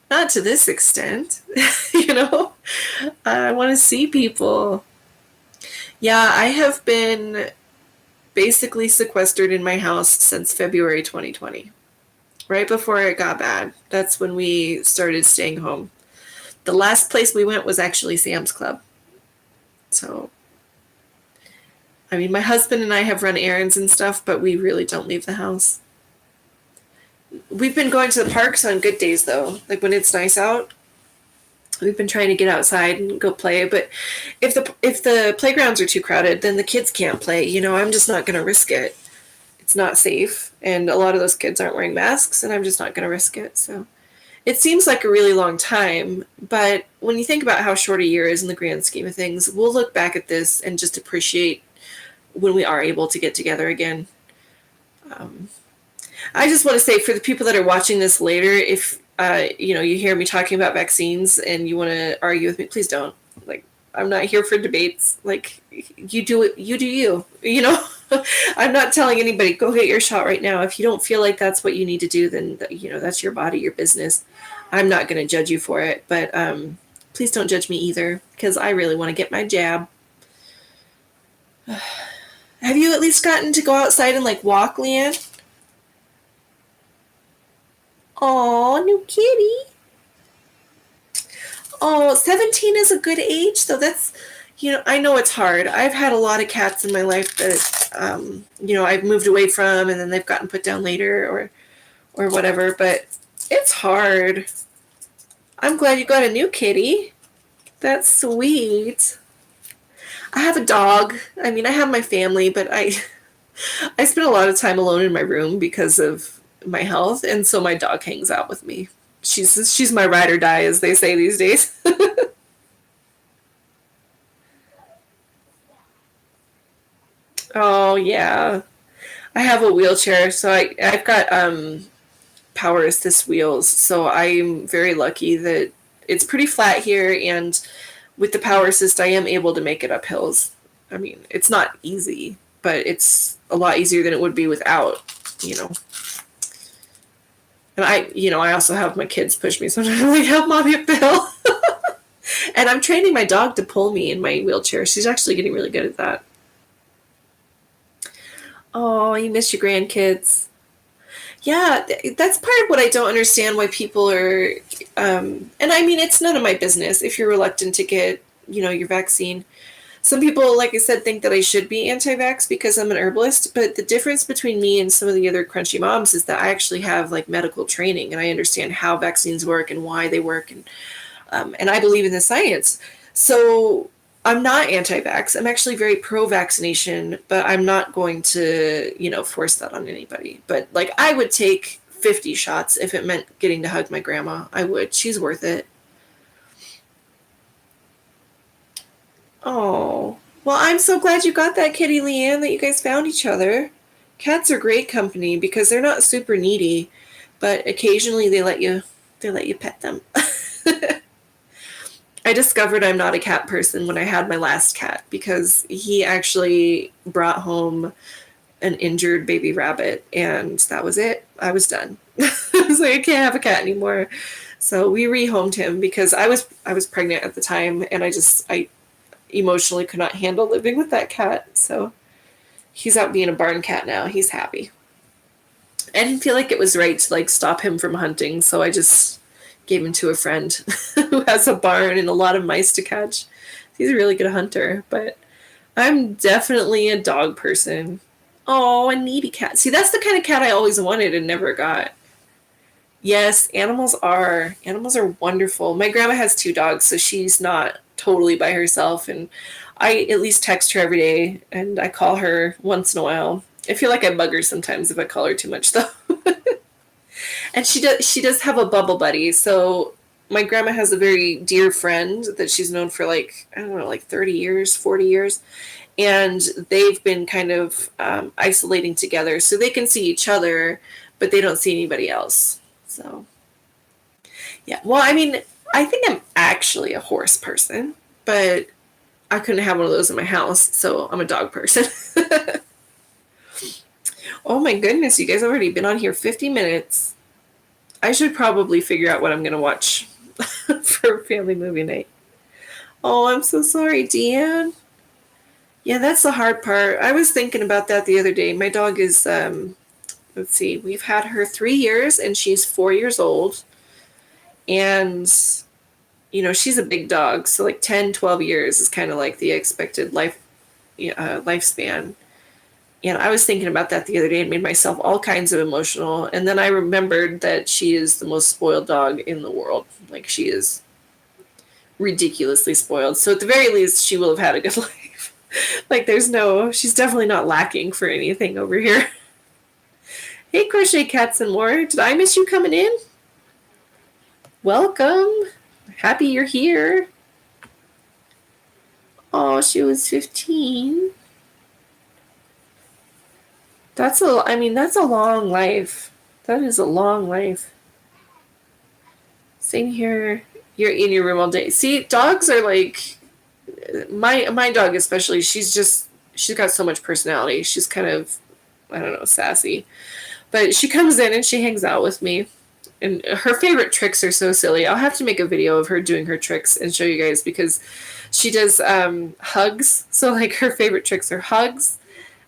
not to this extent. I want to see people. Yeah, I have been basically sequestered in my house since February 2020, right before it got bad. That's when we started staying home. The last place we went was actually Sam's Club. So, I mean, my husband and I have run errands and stuff, but we really don't leave the house. We've been going to the parks on good days, though. Like when it's nice out, we've been trying to get outside and go play. But if the playgrounds are too crowded, then the kids can't play. I'm just not going to risk it. It's not safe, and a lot of those kids aren't wearing masks, and I'm just not going to risk it. So it seems like a really long time, but when you think about how short a year is in the grand scheme of things, we'll look back at this and just appreciate when we are able to get together again. I just want to say for the people that are watching this later, if you hear me talking about vaccines and you want to argue with me, please don't. Like, I'm not here for debates. Like, you do it, you do you. I'm not telling anybody go get your shot right now. If you don't feel like that's what you need to do, then that's your body, your business. I'm not going to judge you for it, but please don't judge me either because I really want to get my jab. Have you at least gotten to go outside and like walk, Leanne? Oh, new kitty. Oh, 17 is a good age, though. That's, I know it's hard. I've had a lot of cats in my life that, I've moved away from and then they've gotten put down later or whatever, but it's hard. I'm glad you got a new kitty. That's sweet. I have a dog. I mean, I have my family, but I spend a lot of time alone in my room because of my health, and so my dog hangs out with me. She's my ride or die, as they say these days. Oh yeah, I have a wheelchair, so I've got power assist wheels, so I'm very lucky that it's pretty flat here, and with the power assist, I am able to make it up hills. I mean, it's not easy, but it's a lot easier than it would be without. And I also have my kids push me sometimes. I'm like, help mommy up the hill. And I'm training my dog to pull me in my wheelchair. She's actually getting really good at that. Oh, you miss your grandkids. Yeah, that's part of what I don't understand why people are, and I mean, it's none of my business if you're reluctant to get, your vaccine. Some people, like I said, think that I should be anti-vax because I'm an herbalist, but the difference between me and some of the other crunchy moms is that I actually have like medical training and I understand how vaccines work and why they work, and I believe in the science. So I'm not anti-vax. I'm actually very pro-vaccination, but I'm not going to, force that on anybody. But like, I would take 50 shots if it meant getting to hug my grandma. I would. She's worth it. Oh, well, I'm so glad you got that kitty, Leanne, that you guys found each other. Cats are great company because they're not super needy, but occasionally they let you pet them. I discovered I'm not a cat person when I had my last cat because he actually brought home an injured baby rabbit, and that was it. I was done. I was like, I can't have a cat anymore. So we rehomed him because I was pregnant at the time, and emotionally could not handle living with that cat. So he's out being a barn cat now. He's happy. I didn't feel like it was right to like stop him from hunting, so I just gave him to a friend who has a barn and a lot of mice to catch. He's a really good hunter, but I'm definitely a dog person. Oh, a needy cat. See, that's the kind of cat I always wanted and never got. Yes, animals are wonderful. My grandma has 2 dogs, so she's not totally by herself, and I at least text her every day and I call her once in a while. I feel like I bug her sometimes if I call her too much though. And she does have a bubble buddy. So my grandma has a very dear friend that she's known for like, I don't know, like 30 years, 40 years. And they've been kind of isolating together so they can see each other, but they don't see anybody else. So, yeah. Well, I mean, I think I'm actually a horse person, but I couldn't have one of those in my house, so I'm a dog person. Oh my goodness, you guys already been on here 50 minutes. I should probably figure out what I'm going to watch for family movie night. Oh, I'm so sorry, Deanne. Yeah, that's the hard part. I was thinking about that the other day. My dog is, let's see, we've had her 3 years and she's 4 years old. And, you know, she's a big dog. So like 10, 12 years is kind of like the expected lifespan. And I was thinking about that the other day and made myself all kinds of emotional. And then I remembered that she is the most spoiled dog in the world. Like, she is ridiculously spoiled. So at the very least, she will have had a good life. Like, she's definitely not lacking for anything over here. Hey, Crochet Cats and More. Did I miss you coming in? Welcome. Happy you're here. Oh, she was 15. That's a long life. That is a long life. Same here. You're in your room all day. See, dogs are like, my dog especially, she's got so much personality. She's kind of, I don't know, sassy. But she comes in and she hangs out with me. And her favorite tricks are so silly. I'll have to make a video of her doing her tricks and show you guys, because she does hugs. So like her favorite tricks are hugs,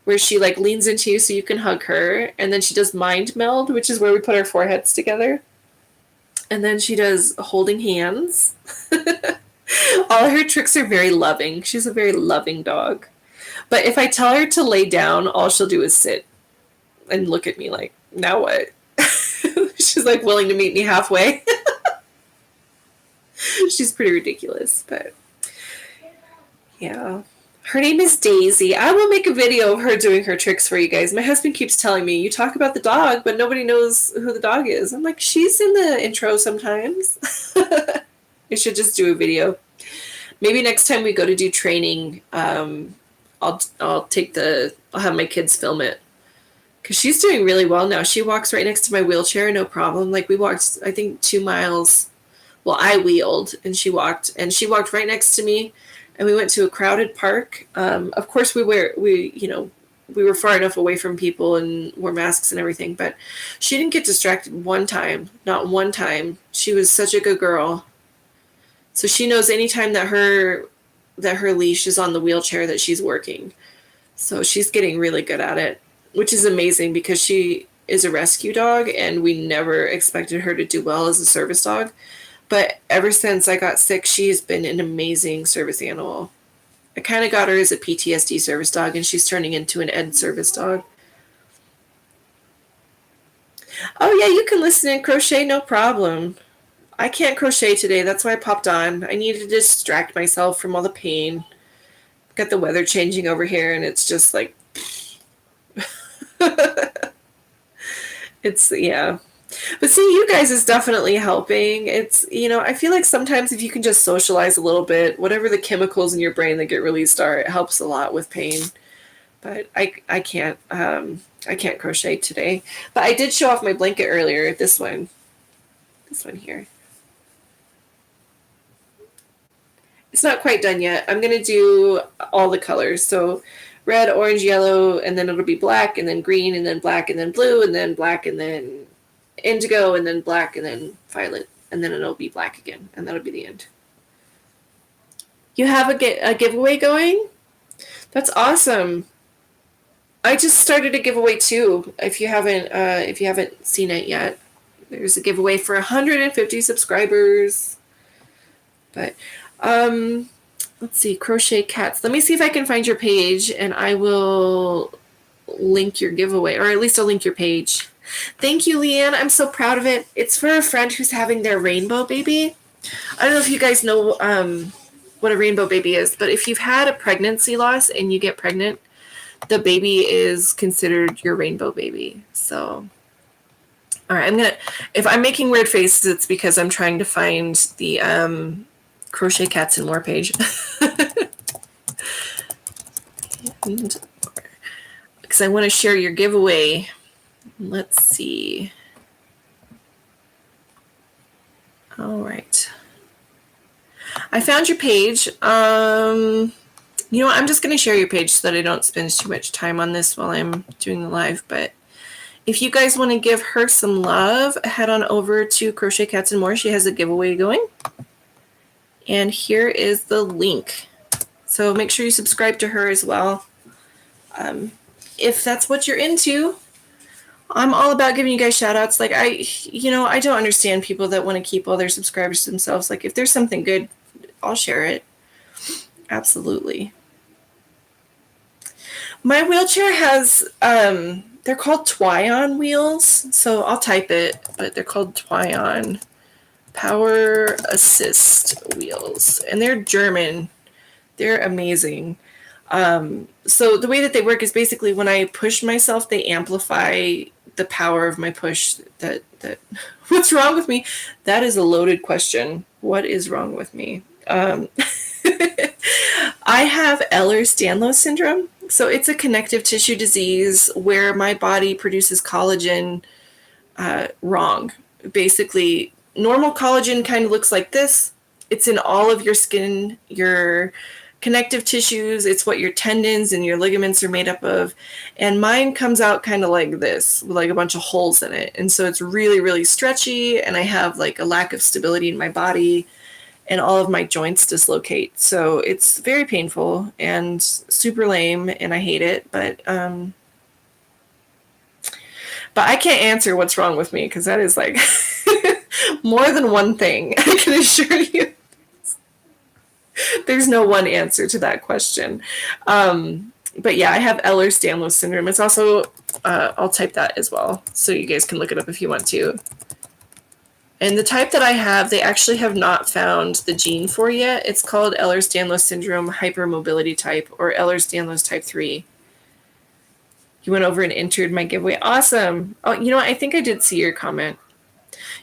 where she like leans into you so you can hug her. And then she does mind meld, which is where we put our foreheads together. And then she does holding hands. All her tricks are very loving. She's a very loving dog. But if I tell her to lay down, all she'll do is sit and look at me like, now what? She's like willing to meet me halfway. She's pretty ridiculous, but yeah. Her name is Daisy. I will make a video of her doing her tricks for you guys. My husband keeps telling me, you talk about the dog, but nobody knows who the dog is. I'm like, she's in the intro sometimes. I should just do a video. Maybe next time we go to do training, I'll have my kids film it. Because she's doing really well now. She walks right next to my wheelchair, no problem. Like, we walked, I think, 2 miles. Well, I wheeled and she walked right next to me. And we went to a crowded park. Of course, we were far enough away from people and wore masks and everything. But she didn't get distracted one time, not one time. She was such a good girl. So she knows anytime that her leash is on the wheelchair that she's working. So she's getting really good at it, which is amazing because she is a rescue dog and we never expected her to do well as a service dog. But ever since I got sick, she's been an amazing service animal. I kind of got her as a PTSD service dog, and she's turning into an ED service dog. Oh, yeah, you can listen and crochet, no problem. I can't crochet today. That's why I popped on. I needed to distract myself from all the pain. Got the weather changing over here, and it's just like... It's, yeah. But see, you guys is definitely helping. It's, I feel like sometimes if you can just socialize a little bit, whatever the chemicals in your brain that get released are, it helps a lot with pain. But I can't crochet today. But I did show off my blanket earlier. This one here. It's not quite done yet. I'm going to do all the colors. So red, orange, yellow, and then it'll be black, and then green, and then black, and then blue, and then black, and then indigo, and then black, and then violet, and then it'll be black again, and that'll be the end. You have a giveaway going? That's awesome. I just started a giveaway too. If you haven't seen it yet, there's a giveaway for 150 subscribers. But let's see, crochet cats. Let me see if I can find your page, and I will link your giveaway, or at least I'll link your page. Thank you, Leanne. I'm so proud of it. It's for a friend who's having their rainbow baby. I don't know if you guys know what a rainbow baby is, but if you've had a pregnancy loss and you get pregnant, the baby is considered your rainbow baby. So, all right, if I'm making weird faces, it's because I'm trying to find the Crochet Cats and More page. Because I want to share your giveaway. Let's see. All right. I found your page. You know what? I'm just going to share your page so that I don't spend too much time on this while I'm doing the live. But if you guys want to give her some love, head on over to Crochet Cats and More. She has a giveaway going. And here is the link. So make sure you subscribe to her as well. If that's what you're into, I'm all about giving you guys shout outs. Like I don't understand people that want to keep all their subscribers to themselves. Like if there's something good, I'll share it. Absolutely. My wheelchair has, they're called Twy-on wheels. So I'll type it, but they're called Twy-on Power Assist wheels. And they're German. They're amazing. So the way that they work is basically when I push myself, they amplify the power of my push. That what's wrong with me? That is a loaded question. What is wrong with me? I have Ehlers-Danlos Syndrome. So it's a connective tissue disease where my body produces collagen wrong. Basically, normal collagen kind of looks like this. It's in all of your skin, your connective tissues. It's what your tendons and your ligaments are made up of. And mine comes out kind of like this, with like a bunch of holes in it. And so it's really, really stretchy. And I have like a lack of stability in my body. And all of my joints dislocate. So it's very painful and super lame, and I hate it. But I can't answer what's wrong with me, because that is like more than one thing. I can assure you. There's no one answer to that question. But yeah, I have Ehlers-Danlos Syndrome. It's also, I'll type that as well, so you guys can look it up if you want to. And the type that I have, they actually have not found the gene for yet. It's called Ehlers-Danlos Syndrome Hypermobility Type, or Ehlers-Danlos Type 3. You went over and entered my giveaway. Awesome. Oh, you know what? I think I did see your comment.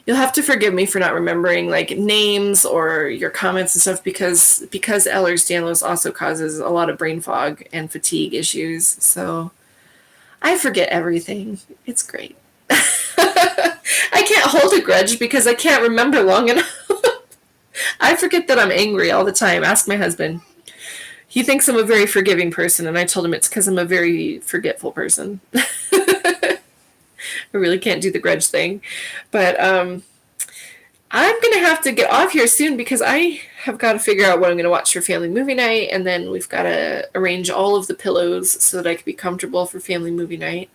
You'll have to forgive me for not remembering like names or your comments and stuff, because Ehlers-Danlos also causes a lot of brain fog and fatigue issues. So I forget everything. It's great. I can't hold a grudge because I can't remember long enough. I forget that I'm angry all the time. Ask my husband. He thinks I'm a very forgiving person, and I told him it's because I'm a very forgetful person. I really can't do the grudge thing. But I'm going to have to get off here soon, because I have got to figure out what I'm going to watch for family movie night, and then we've got to arrange all of the pillows so that I can be comfortable for family movie night.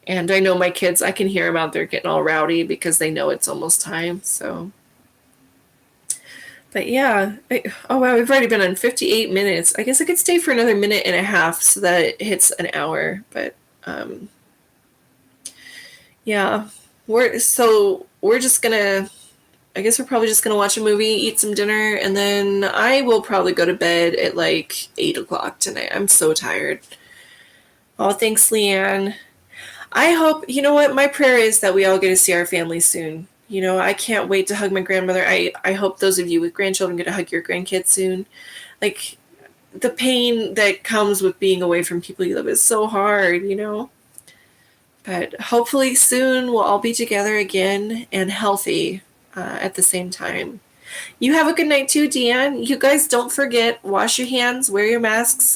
And I know my kids, I can hear them out there getting all rowdy because they know it's almost time. So, but yeah. Oh, wow, we've already been on 58 minutes. I guess I could stay for another minute and a half so that it hits an hour. But yeah, we're just gonna, I guess we're probably just gonna watch a movie, eat some dinner, and then I will probably go to bed at like 8 o'clock tonight. I'm so tired. Oh, thanks, Leanne. I hope, you know what, my prayer is that we all get to see our families soon. You know, I can't wait to hug my grandmother. I hope those of you with grandchildren get to hug your grandkids soon. Like, the pain that comes with being away from people you love is so hard, you know. But hopefully soon we'll all be together again and healthy at the same time. You have a good night too, Deanne. You guys don't forget, wash your hands, wear your masks,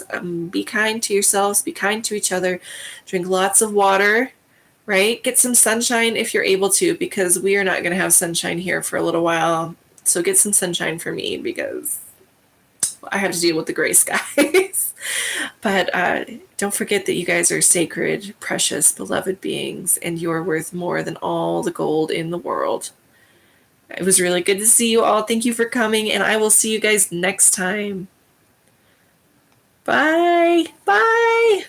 be kind to yourselves, be kind to each other, drink lots of water, right? Get some sunshine if you're able to, because we are not going to have sunshine here for a little while. So get some sunshine for me, because I had to deal with the gray skies. But don't forget that you guys are sacred, precious, beloved beings, and you are worth more than all the gold in the world. It was really good to see you all. Thank you for coming, and I will see you guys next time. Bye. Bye.